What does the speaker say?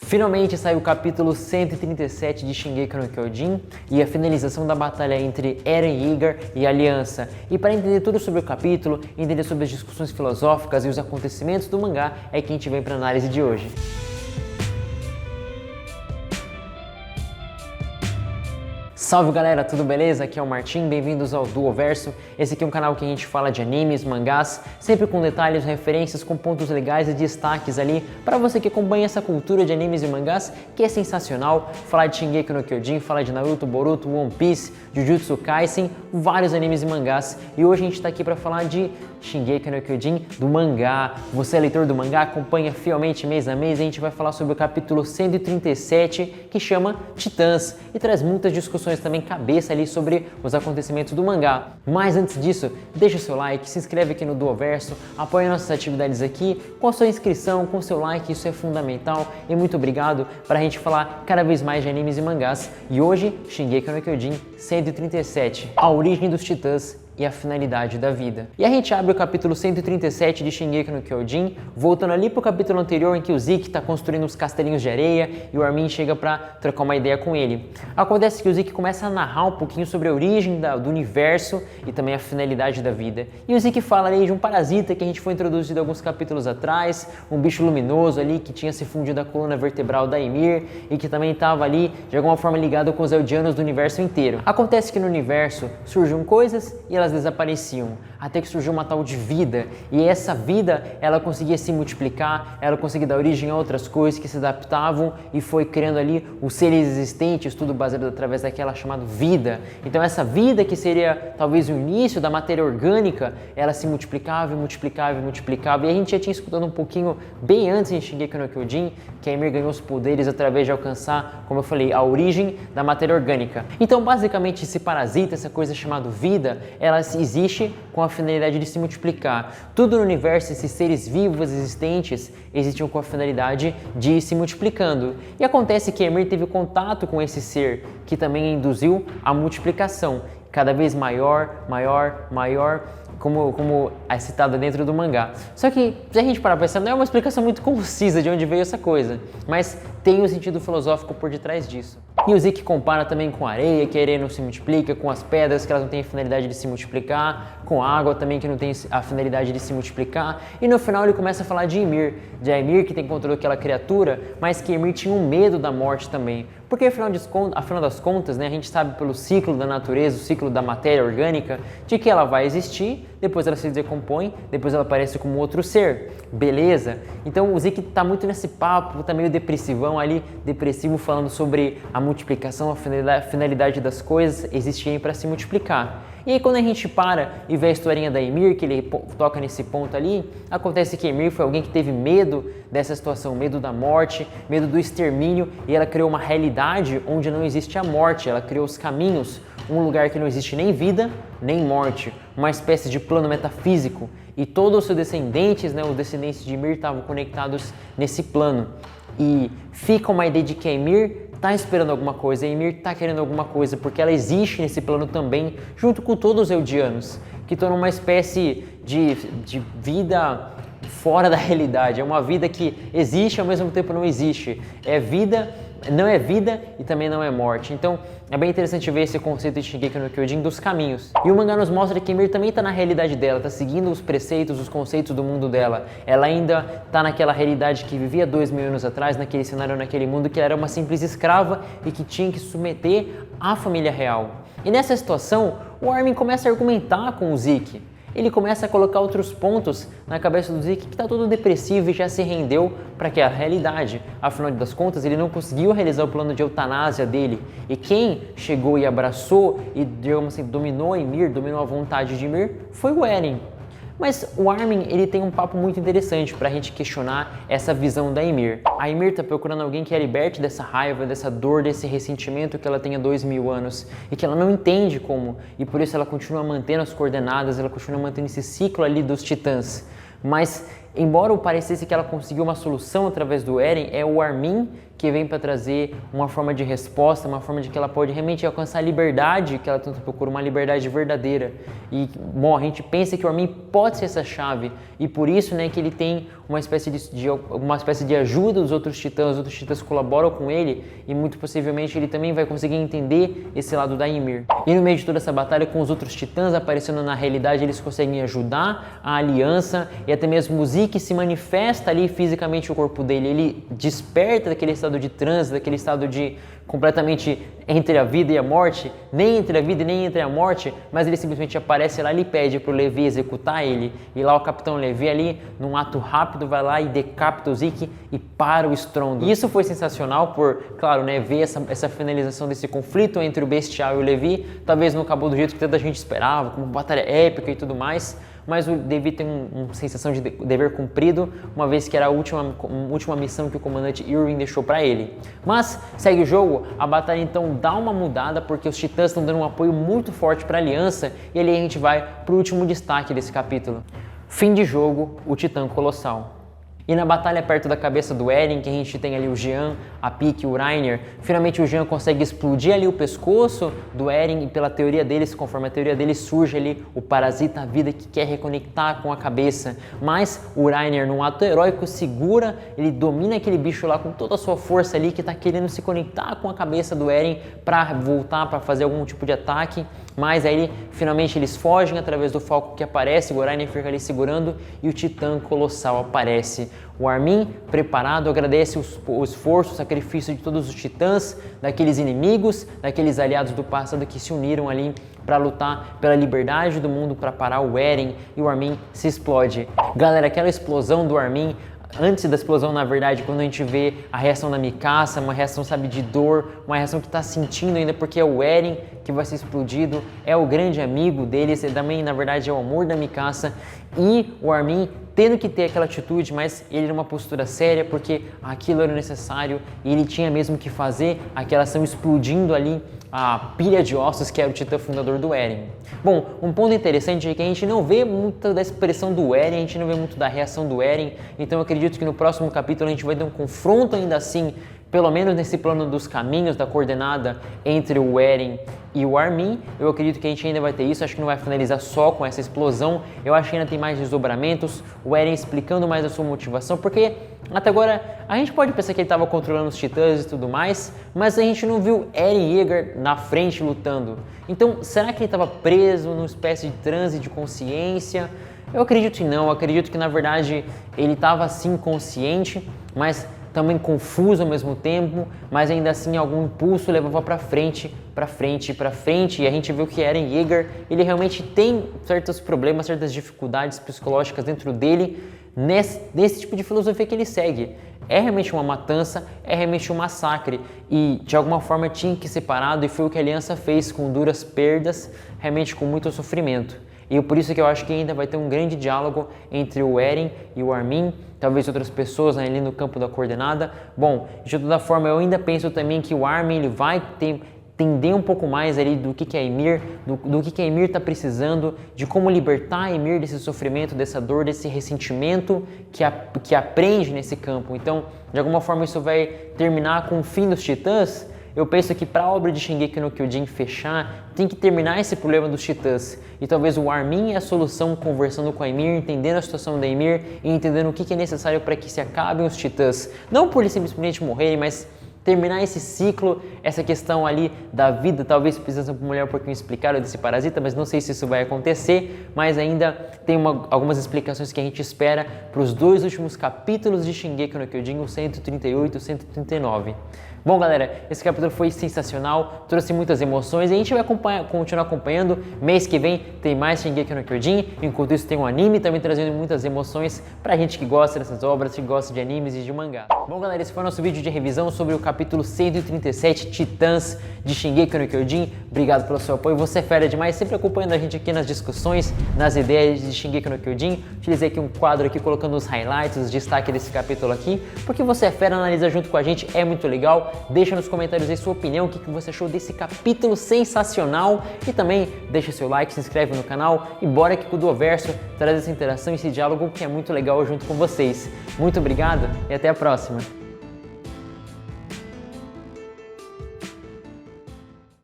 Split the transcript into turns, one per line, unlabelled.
Finalmente saiu o capítulo 137 de Shingeki no Kyojin e a finalização da batalha entre Eren Yeager e a Aliança. E para entender tudo sobre o capítulo, entender sobre as discussões filosóficas e os acontecimentos do mangá, é que a gente vem para a análise de hoje. Salve galera, tudo beleza? Aqui é o Martin, bem-vindos ao Duoverso. Esse aqui é um canal que a gente fala de animes, mangás, sempre com detalhes, referências, com pontos legais e destaques ali para você que acompanha essa cultura de animes e mangás que é sensacional. Falar de Shingeki no Kyojin, falar de Naruto, Boruto, One Piece, Jujutsu Kaisen, vários animes e mangás. E hoje a gente tá aqui para falar de Shingeki no Kyojin do mangá. Você é leitor do mangá, acompanha fielmente mês a mês. A gente vai falar sobre o capítulo 137 que chama Titãs e traz muitas discussões também cabeça ali sobre os acontecimentos do mangá. Mas antes disso, deixa o seu like, se inscreve aqui no Duoverso, apoia nossas atividades aqui com a sua inscrição, com o seu like, isso é fundamental. E muito obrigado para a gente falar cada vez mais de animes e mangás. E hoje, Shingeki no Kyojin 137, a origem dos Titãs e a finalidade da vida. E a gente abre o capítulo 137 de Shingeki no Kyojin, voltando ali pro capítulo anterior em que o Zeke está construindo os castelinhos de areia e o Armin chega para trocar uma ideia com ele. Acontece que o Zeke começa a narrar um pouquinho sobre a origem do universo e também a finalidade da vida. E o Zeke fala ali de um parasita que a gente foi introduzido alguns capítulos atrás, um bicho luminoso ali que tinha se fundido a coluna vertebral da Ymir e que também estava ali de alguma forma ligado com os Eldianos do universo inteiro. Acontece que no universo surgiam coisas e elas desapareciam, até que surgiu uma tal de vida, e essa vida ela conseguia se multiplicar, ela conseguia dar origem a outras coisas que se adaptavam e foi criando ali os seres existentes, tudo baseado através daquela chamada vida. Então essa vida que seria talvez o início da matéria orgânica, ela se multiplicava e multiplicava e multiplicava, e a gente já tinha escutado um pouquinho bem antes em Shingeki no Kyojin que a Ymir ganhou os poderes através de alcançar, como eu falei, a origem da matéria orgânica. Então basicamente esse parasita, essa coisa chamada vida, ela existe com a finalidade de se multiplicar. Tudo no universo, esses seres vivos existentes, existiam com a finalidade de ir se multiplicando. E acontece que Ymir teve contato com esse ser, que também induziu a multiplicação, cada vez maior, maior, maior, como é citado dentro do mangá. Só que, se a gente parar para pensar, não é uma explicação muito concisa de onde veio essa coisa, mas tem um sentido filosófico por detrás disso. E o Zeke compara também com a areia, que a areia não se multiplica, com as pedras, que elas não têm a finalidade de se multiplicar, com a água também, que não tem a finalidade de se multiplicar. E no final ele começa a falar de Ymir que tem controle daquela criatura, mas que Ymir tinha um medo da morte também. Porque afinal das contas, né, a gente sabe pelo ciclo da natureza, o ciclo da matéria orgânica, de que ela vai existir, depois ela se decompõe, depois ela aparece como outro ser. Beleza? Então o Zeke tá muito nesse papo, tá meio depressivão ali, depressivo, falando sobre a multiplicação, a finalidade das coisas existirem para se multiplicar. E aí quando a gente para e vê a historinha da Ymir, que ele toca nesse ponto ali, acontece que Ymir foi alguém que teve medo dessa situação, medo da morte, medo do extermínio, e ela criou uma realidade onde não existe a morte, ela criou os caminhos, um lugar que não existe nem vida, nem morte, uma espécie de plano metafísico, e todos os seus descendentes, né, os descendentes de Ymir estavam conectados nesse plano. E fica uma ideia de que a Ymir está esperando alguma coisa, a Ymir está querendo alguma coisa, porque ela existe nesse plano também, junto com todos os Eldianos, que tornam uma espécie de vida fora da realidade. É uma vida que existe e ao mesmo tempo não existe. É vida, não é vida e também não é morte. Então é bem interessante ver esse conceito de Shingeki no Kyojin dos caminhos. E o mangá nos mostra que Ymir também está na realidade dela, está seguindo os preceitos, os conceitos do mundo dela. Ela ainda está naquela realidade que vivia 2000 anos atrás, naquele cenário, naquele mundo, que ela era uma simples escrava e que tinha que se submeter à família real. E nessa situação, o Armin começa a argumentar com o Zeke. Ele começa a colocar outros pontos na cabeça do Zeke que está todo depressivo e já se rendeu para aquela realidade. Afinal das contas, ele não conseguiu realizar o plano de eutanásia dele. E quem chegou e abraçou e, digamos assim, dominou a Ymir, dominou a vontade de Ymir, foi o Eren. Mas o Armin, ele tem um papo muito interessante para a gente questionar essa visão da Ymir. A Ymir está procurando alguém que a liberte dessa raiva, dessa dor, desse ressentimento que ela tem há 2000 anos e que ela não entende como, e por isso ela continua mantendo as coordenadas, ela continua mantendo esse ciclo ali dos titãs. Mas embora parecesse que ela conseguiu uma solução através do Eren, é o Armin que vem para trazer uma forma de resposta, uma forma de que ela pode realmente alcançar a liberdade que ela tanto procura, uma liberdade verdadeira. E, bom, a gente pensa que o Armin pode ser essa chave, e por isso, né, que ele tem uma espécie de ajuda dos outros titãs, os outros titãs colaboram com ele, e muito possivelmente ele também vai conseguir entender esse lado da Ymir. E no meio de toda essa batalha, com os outros titãs aparecendo na realidade, eles conseguem ajudar a aliança, e até mesmo o Zeke se manifesta ali fisicamente o corpo dele, ele desperta daquele estado de transe, daquele estado de completamente entre a vida e a morte, nem entre a vida e nem entre a morte, mas ele simplesmente aparece lá e pede para o Levi executar ele, e lá o Capitão Levi ali, num ato rápido, vai lá e decapita o Zeke e para o estrondo. E isso foi sensacional por, claro, né, ver essa finalização desse conflito entre o Bestial e o Levi, talvez não acabou do jeito que tanta gente esperava, como uma batalha épica e tudo mais, mas o Levi tem uma sensação de dever cumprido, uma vez que era a última missão que o comandante Irwin deixou para ele. Mas segue o jogo, a batalha então dá uma mudada, porque os titãs estão dando um apoio muito forte para a aliança, e ali a gente vai para o último destaque desse capítulo. Fim de jogo, o Titã Colossal. E na batalha perto da cabeça do Eren, que a gente tem ali o Jean, a Pieck e o Reiner, finalmente o Jean consegue explodir ali o pescoço do Eren, e pela teoria deles, conforme a teoria deles, surge ali o parasita vida que quer reconectar com a cabeça. Mas o Reiner, num ato heróico, segura, ele domina aquele bicho lá com toda a sua força ali, que está querendo se conectar com a cabeça do Eren para voltar, para fazer algum tipo de ataque. Mas aí, finalmente, eles fogem através do Falco que aparece, o Reiner fica ali segurando e o Titã Colossal aparece. O Armin, preparado, agradece o esforço, o sacrifício de todos os titãs, daqueles inimigos, daqueles aliados do passado que se uniram ali para lutar pela liberdade do mundo, para parar o Eren, e o Armin se explode. Galera, aquela explosão do Armin, antes da explosão, na verdade, quando a gente vê a reação da Mikasa, uma reação, sabe, de dor, uma reação que está sentindo ainda, porque é o Eren que vai ser explodido, é o grande amigo deles, e também, na verdade, é o amor da Mikasa, e o Armin tendo que ter aquela atitude, mas ele numa postura séria, porque aquilo era necessário, e ele tinha mesmo que fazer aquela ação, explodindo ali a pilha de ossos que era o titã fundador do Eren. Bom, um ponto interessante é que a gente não vê muito da expressão do Eren, a gente não vê muito da reação do Eren, então eu acredito que no próximo capítulo a gente vai ter um confronto ainda assim, pelo menos nesse plano dos caminhos, da coordenada entre o Eren e o Armin. Eu acredito que a gente ainda vai ter isso, acho que não vai finalizar só com essa explosão, eu acho que ainda tem mais desdobramentos, o Eren explicando mais a sua motivação, porque até agora a gente pode pensar que ele estava controlando os titãs e tudo mais, mas a gente não viu Eren Yeager na frente lutando. Então, será que ele estava preso numa espécie de transe de consciência? Eu acredito que não, eu acredito que na verdade ele estava assim consciente, mas também confuso ao mesmo tempo, mas ainda assim algum impulso levava para frente, e a gente viu que Eren Yeager, ele realmente tem certos problemas, certas dificuldades psicológicas dentro dele, nesse tipo de filosofia que ele segue. É realmente uma matança, é realmente um massacre, e de alguma forma tinha que ser parado, e foi o que a Aliança fez, com duras perdas, realmente com muito sofrimento. E por isso que eu acho que ainda vai ter um grande diálogo entre o Eren e o Armin, talvez outras pessoas, né, ali no campo da coordenada. Bom, de toda forma, eu ainda penso também que o Armin ele vai entender um pouco mais ali do que é a Ymir, do que a Ymir está precisando, de como libertar a Ymir desse sofrimento, dessa dor, desse ressentimento que aprende nesse campo. Então, de alguma forma, isso vai terminar com o fim dos titãs. Eu penso que para a obra de Shingeki no Kyojin fechar, tem que terminar esse problema dos titãs. E talvez o Armin é a solução, conversando com a Ymir, entendendo a situação da Ymir e entendendo o que é necessário para que se acabem os titãs. Não por eles simplesmente morrerem, mas terminar esse ciclo, essa questão ali da vida, talvez precisando de uma mulher um pouquinho explicar desse parasita, mas não sei se isso vai acontecer, mas ainda tem algumas explicações que a gente espera para os dois últimos capítulos de Shingeki no Kyojin, o 138 e o 139. Bom, galera, esse capítulo foi sensacional, trouxe muitas emoções e a gente vai continuar acompanhando. Mês que vem tem mais Shingeki no Kyojin, enquanto isso tem um anime também trazendo muitas emoções pra gente que gosta dessas obras, que gosta de animes e de mangá. Bom, galera, esse foi o nosso vídeo de revisão sobre o capítulo 137, Titãs de Shingeki no Kyojin. Obrigado pelo seu apoio, você é fera demais, sempre acompanhando a gente aqui nas discussões, nas ideias de Shingeki no Kyojin. Utilizei aqui um quadro aqui colocando os highlights, os destaques desse capítulo aqui, porque você é fera, analisa junto com a gente, é muito legal. Deixa nos comentários aí sua opinião, o que você achou desse capítulo sensacional. E também deixa seu like, se inscreve no canal e bora aqui com o Duoverso traz essa interação, esse diálogo que é muito legal junto com vocês. Muito obrigado e até a próxima!